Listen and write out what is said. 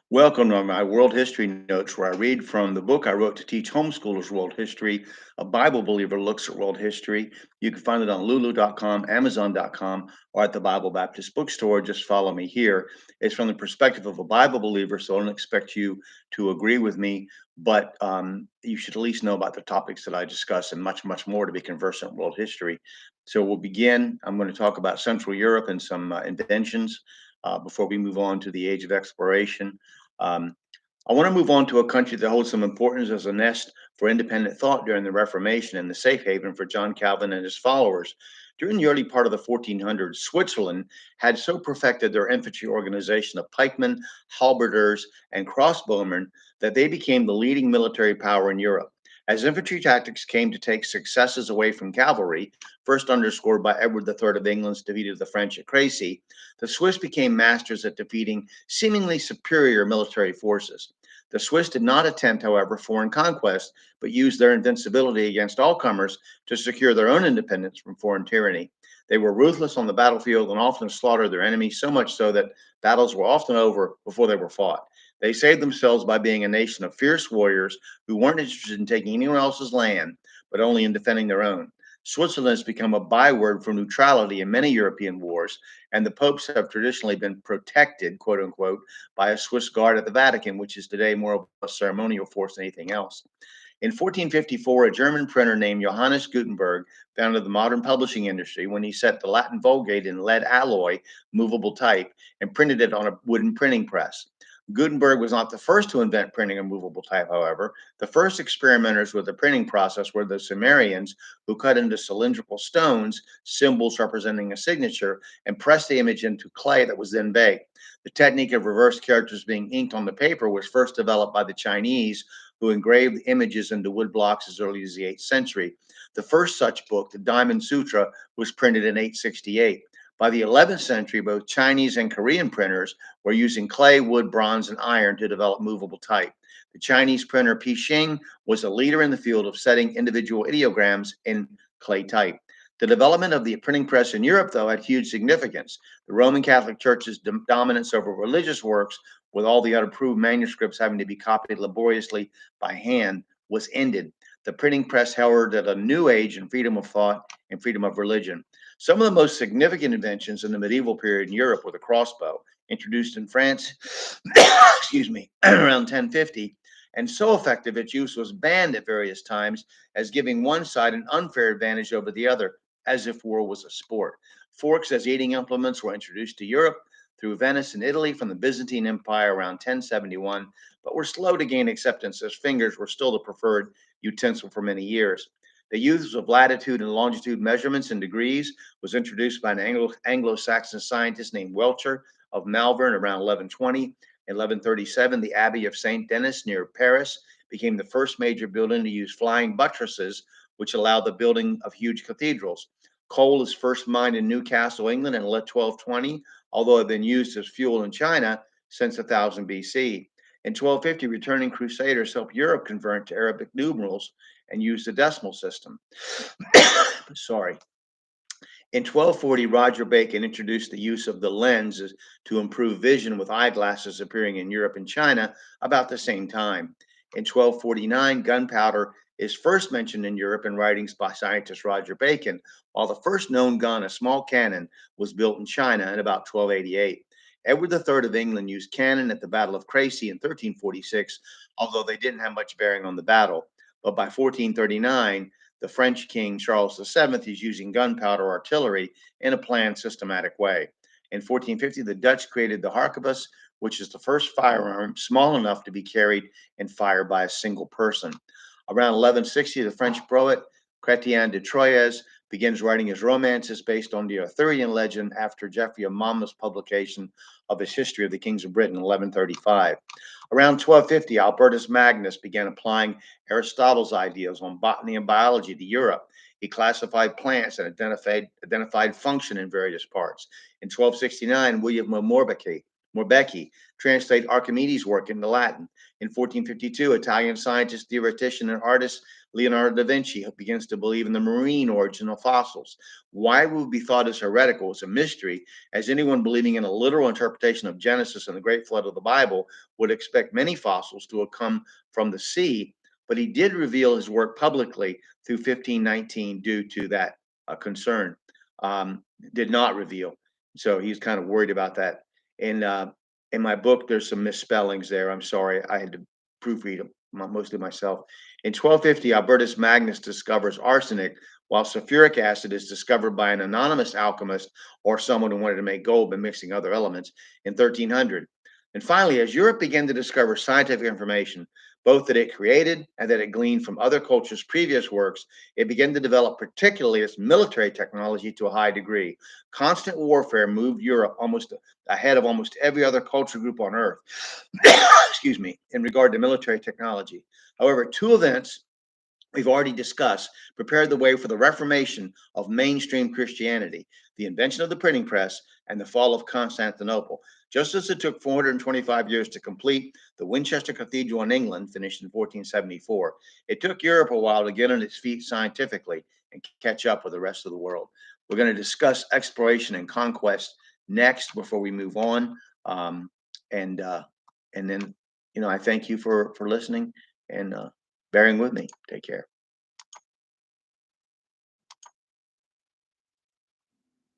Welcome to my World History Notes, where I read from the book I wrote to teach homeschoolers world history. A Bible believer looks at world history. You can find it on lulu.com, amazon.com, or at the Bible Baptist bookstore. Just follow me here. It's from the perspective of a Bible believer, so I don't expect you to agree with me, but you should at least know about the topics that I discuss and much, much more to be conversant in world history. So we'll begin. I'm going to talk about Central Europe and some inventions before we move on to the age of exploration. Um, I want to move on to a country that holds some importance as a nest for independent thought during the Reformation and the safe haven for John Calvin and his followers. During the early part of the 1400s, Switzerland had so perfected their infantry organization of pikemen, halberders, and crossbowmen that they became the leading military power in Europe. As infantry tactics came to take successes away from cavalry, first underscored by Edward III of England's defeat of the French at Crécy, the Swiss became masters at defeating seemingly superior military forces. The Swiss did not attempt, however, foreign conquest, but used their invincibility against all comers to secure their own independence from foreign tyranny. They were ruthless on the battlefield and often slaughtered their enemies, so much so that battles were often over before they were fought. They saved themselves by being a nation of fierce warriors who weren't interested in taking anyone else's land, but only in defending their own. Switzerland has become a byword for neutrality in many European wars, and the popes have traditionally been protected, quote unquote, by a Swiss guard at the Vatican, which is today more of a ceremonial force than anything else. In 1454, a German printer named Johannes Gutenberg founded the modern publishing industry when he set the Latin Vulgate in lead alloy, movable type, and printed it on a wooden printing press. Gutenberg was not the first to invent printing a movable type, however. The first experimenters with the printing process were the Sumerians, who cut into cylindrical stones, symbols representing a signature, and pressed the image into clay that was then baked. The technique of reverse characters being inked on the paper was first developed by the Chinese, who engraved images into wood blocks as early as the 8th century. The first such book, the Diamond Sutra, was printed in 868. By the 11th century, both Chinese and Korean printers were using clay, wood, bronze, and iron to develop movable type. The Chinese printer Pixing was a leader in the field of setting individual ideograms in clay type. The development of the printing press in Europe, though, had huge significance. The Roman Catholic Church's dominance over religious works, with all the unapproved manuscripts having to be copied laboriously by hand, was ended. The printing press heralded a new age in freedom of thought and freedom of religion. Some of the most significant inventions in the medieval period in Europe were the crossbow, introduced in France, excuse me, around 1050, and so effective its use was banned at various times as giving one side an unfair advantage over the other, as if war was a sport. Forks as eating implements were introduced to Europe through Venice and Italy from the Byzantine Empire around 1071, but were slow to gain acceptance as fingers were still the preferred utensil for many years. The use of latitude and longitude measurements in degrees was introduced by an Anglo-Saxon scientist named Welcher of Malvern around 1120. In 1137, the Abbey of St. Denis near Paris became the first major building to use flying buttresses, which allowed the building of huge cathedrals. Coal is first mined in Newcastle, England in 1220, although it had been used as fuel in China since 1000 BC. In 1250, returning crusaders helped Europe convert to Arabic numerals and use the decimal system. Sorry. In 1240, Roger Bacon introduced the use of the lens to improve vision, with eyeglasses appearing in Europe and China about the same time. In 1249, gunpowder is first mentioned in Europe in writings by scientist Roger Bacon, while the first known gun, a small cannon, was built in China in about 1288. Edward III of England used cannon at the Battle of Crécy in 1346, although they didn't have much bearing on the battle. But by 1439, the French king Charles VII is using gunpowder artillery in a planned, systematic way. In 1450, the Dutch created the harquebus, which is the first firearm small enough to be carried and fired by a single person. Around 1160, the French poet Chrétien de Troyes begins writing his romances based on the Arthurian legend after Geoffrey of Monmouth's publication of his History of the Kings of Britain in 1135. Around 1250, Albertus Magnus began applying Aristotle's ideas on botany and biology to Europe. He classified plants and identified function in various parts. In 1269, William of Morbeke Morbecchi translated Archimedes' work into Latin. In 1452, Italian scientist, theoretician, and artist Leonardo da Vinci begins to believe in the marine origin of fossils. Why it would be thought as heretical is a mystery, as anyone believing in a literal interpretation of Genesis and the Great Flood of the Bible would expect many fossils to have come from the sea. But he did reveal his work publicly through 1519 due to that concern. Did not reveal. So he's kind of worried about that. And in my book, there's some misspellings there. I'm sorry. I had to proofread them mostly myself. In 1250, Albertus Magnus discovers arsenic, while sulfuric acid is discovered by an anonymous alchemist or someone who wanted to make gold by mixing other elements in 1300. And finally, as Europe began to discover scientific information, both that it created and that it gleaned from other cultures' previous works, it began to develop particularly its military technology to a high degree. Constant warfare moved Europe almost ahead of almost every other culture group on Earth, excuse me, in regard to military technology. However, two events we've already discussed prepared the way for the reformation of mainstream Christianity: the invention of the printing press and the fall of Constantinople. Just as it took 425 years to complete the Winchester Cathedral in England, finished in 1474, it took Europe a while to get on its feet scientifically and catch up with the rest of the world. We're going to discuss exploration and conquest next before we move on. Um, and and then, I thank you for listening and bearing with me. Take care.